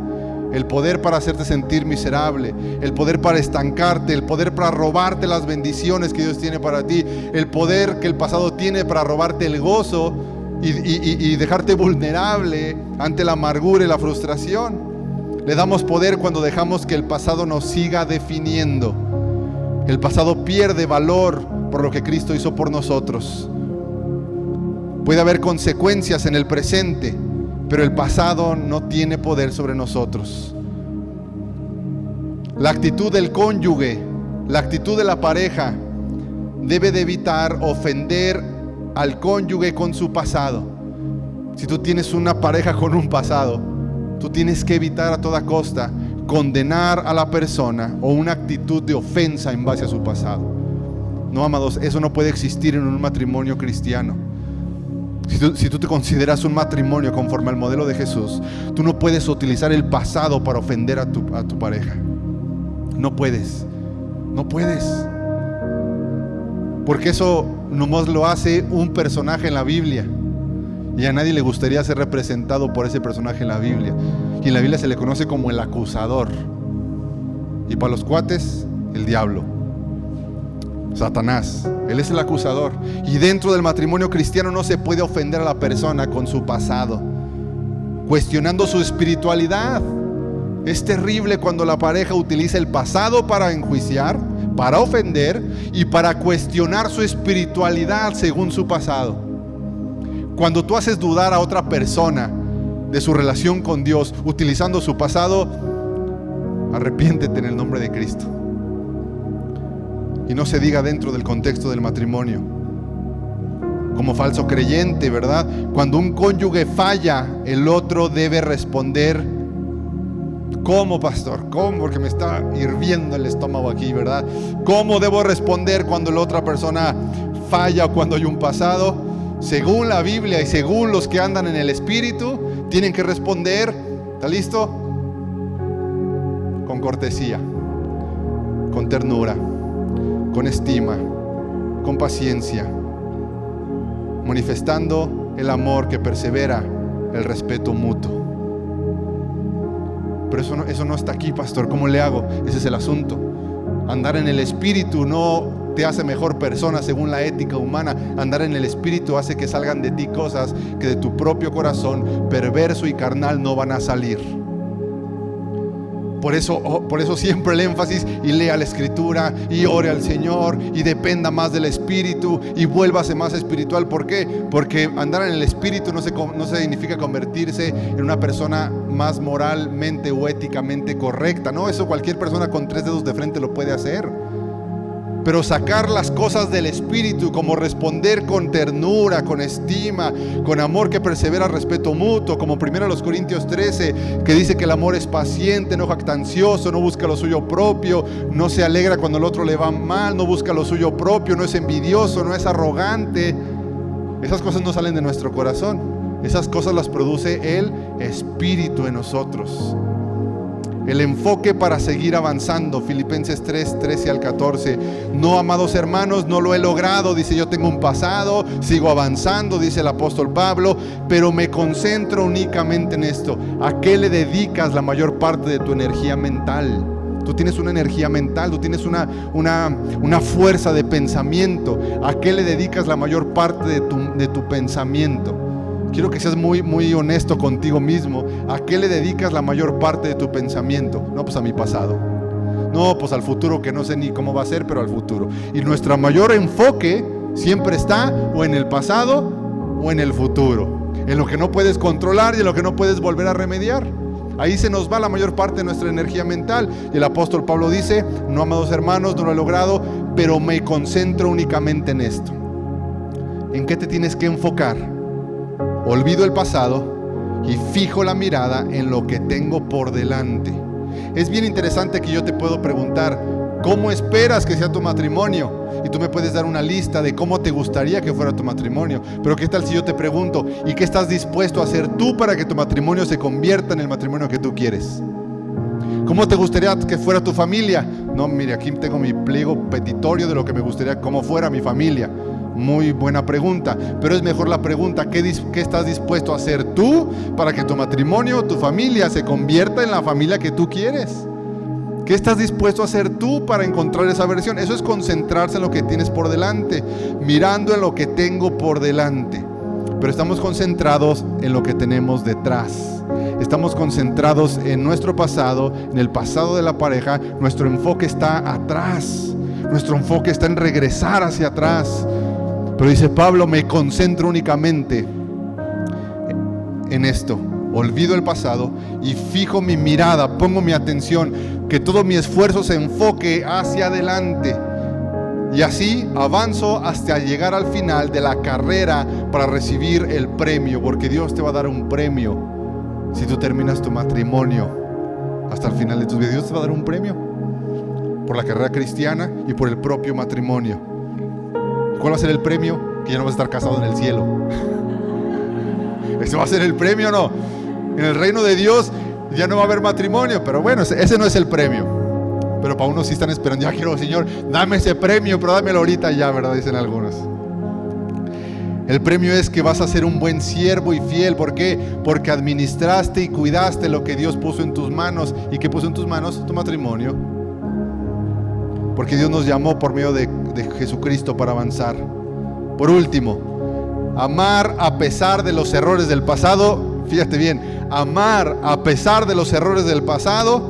el poder para hacerte sentir miserable, el poder para estancarte, el poder para robarte las bendiciones que Dios tiene para ti, el poder que el pasado tiene para robarte el gozo y dejarte vulnerable ante la amargura y la frustración. Le damos poder cuando dejamos que el pasado nos siga definiendo. El pasado pierde valor por lo que Cristo hizo por nosotros. Puede haber consecuencias en el presente, pero el pasado no tiene poder sobre nosotros. La actitud del cónyuge, la actitud de la pareja debe de evitar ofender al cónyuge con su pasado. Si tú tienes una pareja con un pasado, tú tienes que evitar a toda costa condenar a la persona o una actitud de ofensa en base a su pasado. No, amados, eso no puede existir en un matrimonio cristiano. Si tú te consideras un matrimonio conforme al modelo de Jesús, tú no puedes utilizar el pasado para ofender a tu pareja. No puedes. Porque eso nomás lo hace un personaje en la Biblia. Y a nadie le gustaría ser representado por ese personaje en la Biblia. Y en la Biblia se le conoce como el acusador. Y para los cuates, el diablo. Satanás, él es el acusador. Y dentro del matrimonio cristiano no se puede ofender a la persona con su pasado, cuestionando su espiritualidad. Es terrible cuando la pareja utiliza el pasado para enjuiciar, para ofender y para cuestionar su espiritualidad según su pasado. Cuando tú haces dudar a otra persona de su relación con Dios utilizando su pasado, arrepiéntete en el nombre de Cristo. Y no se diga dentro del contexto del matrimonio. Como falso creyente, ¿verdad? Cuando un cónyuge falla, el otro debe responder. ¿Cómo, pastor? ¿Cómo? Porque me está hirviendo el estómago aquí, ¿verdad? ¿Cómo debo responder cuando la otra persona falla o cuando hay un pasado? Según la Biblia y según los que andan en el Espíritu, tienen que responder, ¿está listo? Con cortesía, con ternura, con estima, con paciencia, manifestando el amor que persevera, el respeto mutuo. Pero eso no está aquí, pastor. ¿Cómo le hago? Ese es el asunto. Andar en el Espíritu no te hace mejor persona según la ética humana. Andar en el Espíritu hace que salgan de ti cosas que de tu propio corazón perverso y carnal no van a salir. Por eso siempre el énfasis, y lea la Escritura y ore al Señor y dependa más del Espíritu y vuélvase más espiritual. ¿Por qué? Porque andar en el Espíritu no significa convertirse en una persona más moralmente o éticamente correcta. No, eso cualquier persona con 3 dedos de frente lo puede hacer. Pero sacar las cosas del Espíritu, como responder con ternura, con estima, con amor que persevera, respeto mutuo, como 1 Corintios 13, que dice que el amor es paciente, no jactancioso, no busca lo suyo propio, no se alegra cuando el otro le va mal, no busca lo suyo propio, no es envidioso, no es arrogante. Esas cosas no salen de nuestro corazón, esas cosas las produce el Espíritu en nosotros. El enfoque para seguir avanzando, Filipenses 3, 13 al 14. No, amados hermanos, no lo he logrado. Dice, yo tengo un pasado, sigo avanzando, dice el apóstol Pablo, pero me concentro únicamente en esto. ¿A qué le dedicas la mayor parte de tu energía mental? Tú tienes una energía mental, tú tienes una fuerza de pensamiento. ¿A qué le dedicas la mayor parte de tu pensamiento? Quiero que seas muy, muy honesto contigo mismo. ¿A qué le dedicas la mayor parte de tu pensamiento? No, pues a mi pasado. No, pues al futuro, que no sé ni cómo va a ser, pero al futuro. Y nuestro mayor enfoque siempre está o en el pasado o en el futuro. En lo que no puedes controlar y en lo que no puedes volver a remediar. Ahí se nos va la mayor parte de nuestra energía mental. Y el apóstol Pablo dice, no, amados hermanos, no lo he logrado, pero me concentro únicamente en esto. ¿En qué te tienes que enfocar? Olvido el pasado y fijo la mirada en lo que tengo por delante. Es bien interesante que yo te puedo preguntar, ¿cómo esperas que sea tu matrimonio? Y tú me puedes dar una lista de cómo te gustaría que fuera tu matrimonio. Pero ¿qué tal si yo te pregunto, ¿y qué estás dispuesto a hacer tú para que tu matrimonio se convierta en el matrimonio que tú quieres? ¿Cómo te gustaría que fuera tu familia? No, mire, aquí tengo mi pliego petitorio de lo que me gustaría cómo fuera mi familia. Muy buena pregunta, pero es mejor la pregunta, ¿qué estás dispuesto a hacer tú para que tu matrimonio, tu familia se convierta en la familia que tú quieres? ¿Qué estás dispuesto a hacer tú para encontrar esa versión? Eso es concentrarse en lo que tienes por delante, mirando en lo que tengo por delante. Pero estamos concentrados en lo que tenemos detrás. Estamos concentrados en nuestro pasado, en el pasado de la pareja. Nuestro enfoque está atrás. Nuestro enfoque está en regresar hacia atrás. Pero dice Pablo, me concentro únicamente en esto. Olvido el pasado y fijo mi mirada, pongo mi atención, que todo mi esfuerzo se enfoque hacia adelante. Y así avanzo hasta llegar al final de la carrera para recibir el premio, porque Dios te va a dar un premio si tú terminas tu matrimonio hasta el final de tus vidas. Dios te va a dar un premio por la carrera cristiana y por el propio matrimonio. ¿Cuál va a ser el premio? Que ya no vas a estar casado en el cielo. ¿Ese va a ser el premio o no? En el reino de Dios ya no va a haber matrimonio, pero bueno, ese no es el premio. Pero para unos sí están esperando, ya quiero, Señor, dame ese premio, pero dámelo ahorita ya, ¿verdad? Dicen algunos. El premio es que vas a ser un buen siervo y fiel. ¿Por qué? Porque administraste y cuidaste lo que Dios puso en tus manos. ¿Y qué puso en tus manos? Tu matrimonio. Porque Dios nos llamó por medio de Jesucristo para avanzar. Por último, amar a pesar de los errores del pasado. fíjate bien, amar a pesar de los errores del pasado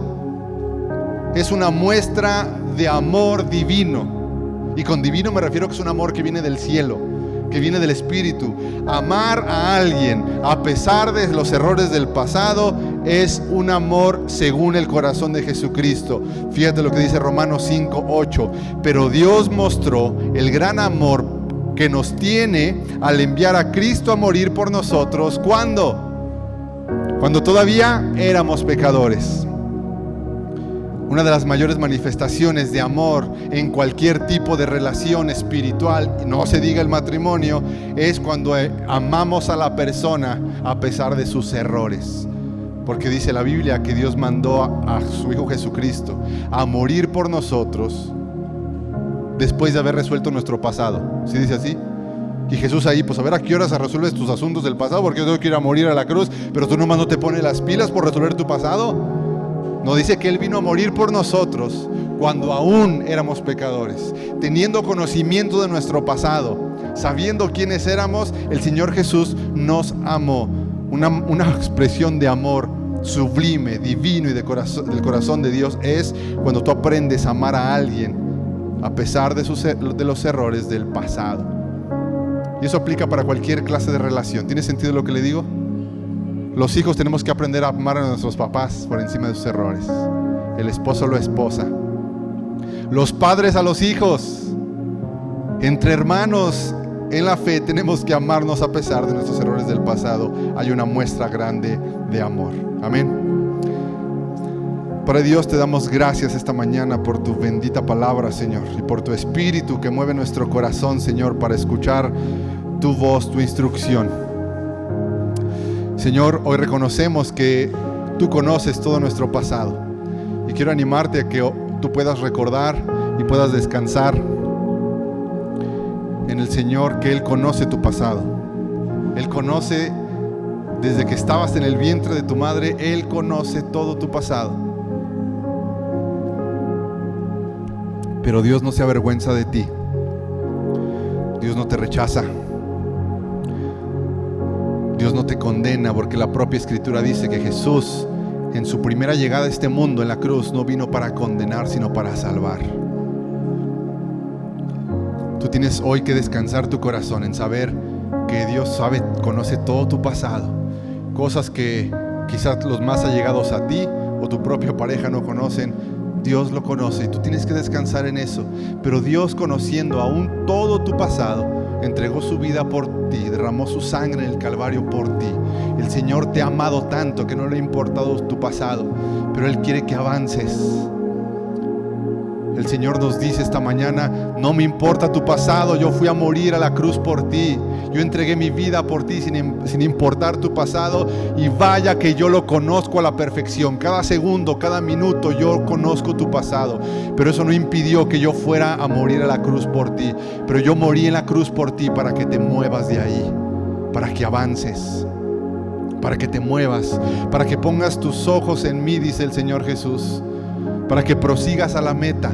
es una muestra de amor divino. Y con divino me refiero que es un amor que viene del cielo, que viene del Espíritu. Amar a alguien a pesar de los errores del pasado es un amor según el corazón de Jesucristo. Fíjate lo que dice Romanos 5:8. Pero Dios mostró el gran amor que nos tiene al enviar a Cristo a morir por nosotros. ¿Cuándo? Cuando todavía éramos pecadores. Una de las mayores manifestaciones de amor en cualquier tipo de relación espiritual, no se diga el matrimonio, es cuando amamos a la persona a pesar de sus errores. Porque dice la Biblia que Dios mandó a su Hijo Jesucristo a morir por nosotros después de haber resuelto nuestro pasado. ¿Sí dice así? Y Jesús ahí, pues a ver a qué horas resuelves tus asuntos del pasado, porque yo tengo que ir a morir a la cruz, pero tú nomás no te pones las pilas por resolver tu pasado. No, dice que Él vino a morir por nosotros cuando aún éramos pecadores, teniendo conocimiento de nuestro pasado, sabiendo quiénes éramos. El Señor Jesús nos amó. Una expresión de amor sublime, divino y del corazón de Dios es cuando tú aprendes a amar a alguien a pesar de los errores del pasado. Y eso aplica para cualquier clase de relación. ¿Tiene sentido lo que le digo? Los hijos tenemos que aprender a amar a nuestros papás por encima de sus errores. El esposo a la esposa. Los padres a los hijos. Entre hermanos en la fe tenemos que amarnos a pesar de nuestros errores del pasado. Hay una muestra grande de amor. Amén. Padre Dios, te damos gracias esta mañana por tu bendita palabra, Señor, y por tu espíritu que mueve nuestro corazón, Señor, para escuchar tu voz, tu instrucción. Señor, hoy reconocemos que tú conoces todo nuestro pasado y quiero animarte a que tú puedas recordar y puedas descansar en el Señor, que Él conoce tu pasado. Él conoce desde que estabas en el vientre de tu madre. Él conoce todo tu pasado. Pero Dios no se avergüenza de ti. Dios no te rechaza. Dios no te condena, porque la propia Escritura dice que Jesús, en su primera llegada a este mundo en la cruz, no vino para condenar, sino para salvar. Tú tienes hoy que descansar tu corazón en saber que Dios conoce todo tu pasado, cosas que quizás los más allegados a ti o tu propia pareja no conocen. Dios lo conoce y tú tienes que descansar en eso. Pero Dios, conociendo aún todo tu pasado, entregó su vida por ti, derramó su sangre en el Calvario por ti. El Señor te ha amado tanto que no le ha importado tu pasado, pero Él quiere que avances. El Señor nos dice esta mañana: no me importa tu pasado, yo fui a morir a la cruz por ti. Yo entregué mi vida por ti sin importar tu pasado, y vaya que yo lo conozco a la perfección. Cada segundo, cada minuto yo conozco tu pasado, pero eso no impidió que yo fuera a morir a la cruz por ti. Pero yo morí en la cruz por ti para que te muevas de ahí, para que avances, para que te muevas, para que pongas tus ojos en mí, dice el Señor Jesús, para que prosigas a la meta.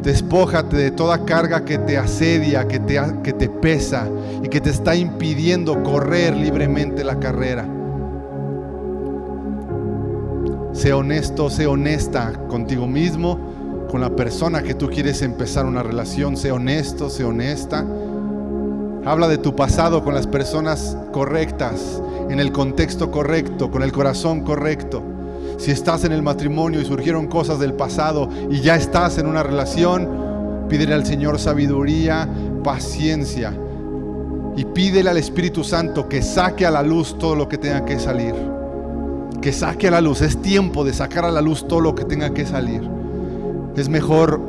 Despójate de toda carga que te asedia, que te pesa y que te está impidiendo correr libremente la carrera. Sé honesto, sé honesta contigo mismo, con la persona que tú quieres empezar una relación. Sé honesto, sé honesta. Habla de tu pasado con las personas correctas, en el contexto correcto, con el corazón correcto. Si estás en el matrimonio y surgieron cosas del pasado y ya estás en una relación, pídele al Señor sabiduría, paciencia, y pídele al Espíritu Santo que saque a la luz todo lo que tenga que salir. Que saque a la luz. Es tiempo de sacar a la luz todo lo que tenga que salir. Es mejor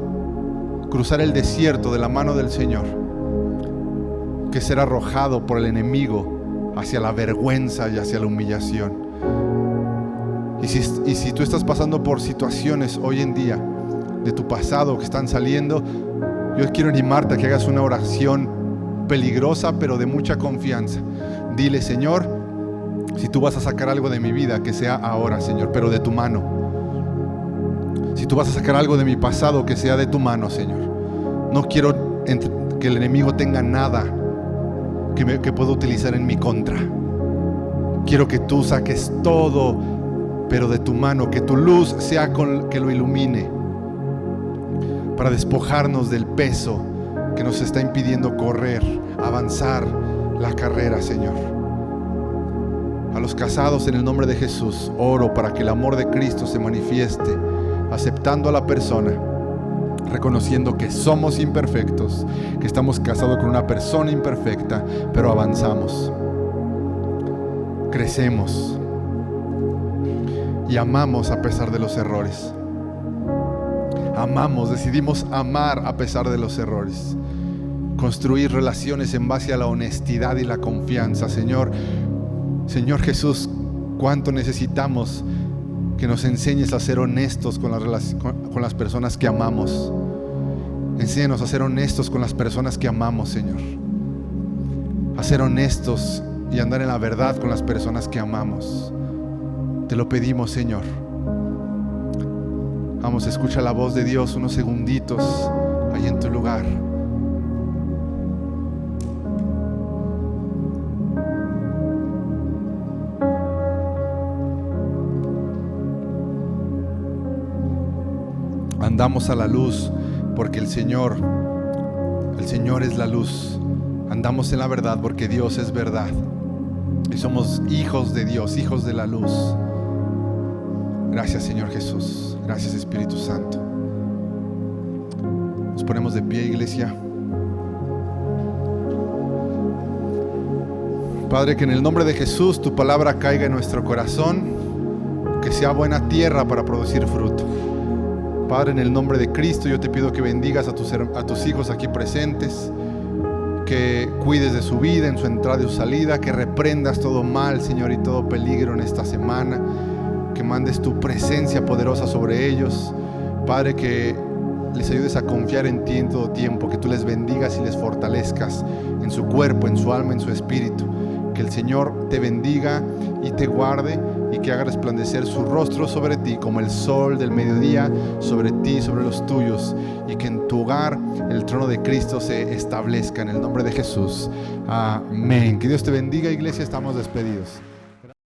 cruzar el desierto de la mano del Señor que ser arrojado por el enemigo hacia la vergüenza y hacia la humillación. Y si tú estás pasando por situaciones hoy en día de tu pasado que están saliendo, yo quiero animarte a que hagas una oración peligrosa, pero de mucha confianza. Dile: Señor, si tú vas a sacar algo de mi vida, que sea ahora, Señor, pero de tu mano. Si tú vas a sacar algo de mi pasado, que sea de tu mano, Señor. No quiero que el enemigo tenga nada que pueda utilizar en mi contra. Quiero que tú saques todo, pero de tu mano, que tu luz sea que lo ilumine, para despojarnos del peso que nos está impidiendo correr, avanzar la carrera, Señor. A los casados, en el nombre de Jesús, oro para que el amor de Cristo se manifieste, aceptando a la persona, reconociendo que somos imperfectos, que estamos casados con una persona imperfecta, pero avanzamos, crecemos y amamos a pesar de los errores. Amamos, decidimos amar a pesar de los errores. Construir relaciones en base a la honestidad y la confianza. Señor Jesús, cuánto necesitamos que nos enseñes a ser honestos con las personas que amamos. Enséñanos a ser honestos con las personas que amamos, Señor. A ser honestos y andar en la verdad con las personas que amamos. Te lo pedimos, Señor. Vamos, escucha la voz de Dios unos segunditos ahí en tu lugar. Andamos a la luz porque el Señor es la luz. Andamos en la verdad porque Dios es verdad. Y somos hijos de Dios, hijos de la luz. Gracias, Señor Jesús. Gracias, Espíritu Santo. Nos ponemos de pie, iglesia. Padre, que en el nombre de Jesús tu palabra caiga en nuestro corazón, que sea buena tierra para producir fruto. Padre, en el nombre de Cristo yo te pido que bendigas a tus hijos aquí presentes, que cuides de su vida, en su entrada y su salida, que reprendas todo mal, Señor, y todo peligro en esta semana, que mandes tu presencia poderosa sobre ellos. Padre, que les ayudes a confiar en ti en todo tiempo, que tú les bendigas y les fortalezcas en su cuerpo, en su alma, en su espíritu. Que el Señor te bendiga y te guarde, y que haga resplandecer su rostro sobre ti como el sol del mediodía, sobre ti y sobre los tuyos, y que en tu hogar el trono de Cristo se establezca en el nombre de Jesús. Amén. Que Dios te bendiga, iglesia. Estamos despedidos.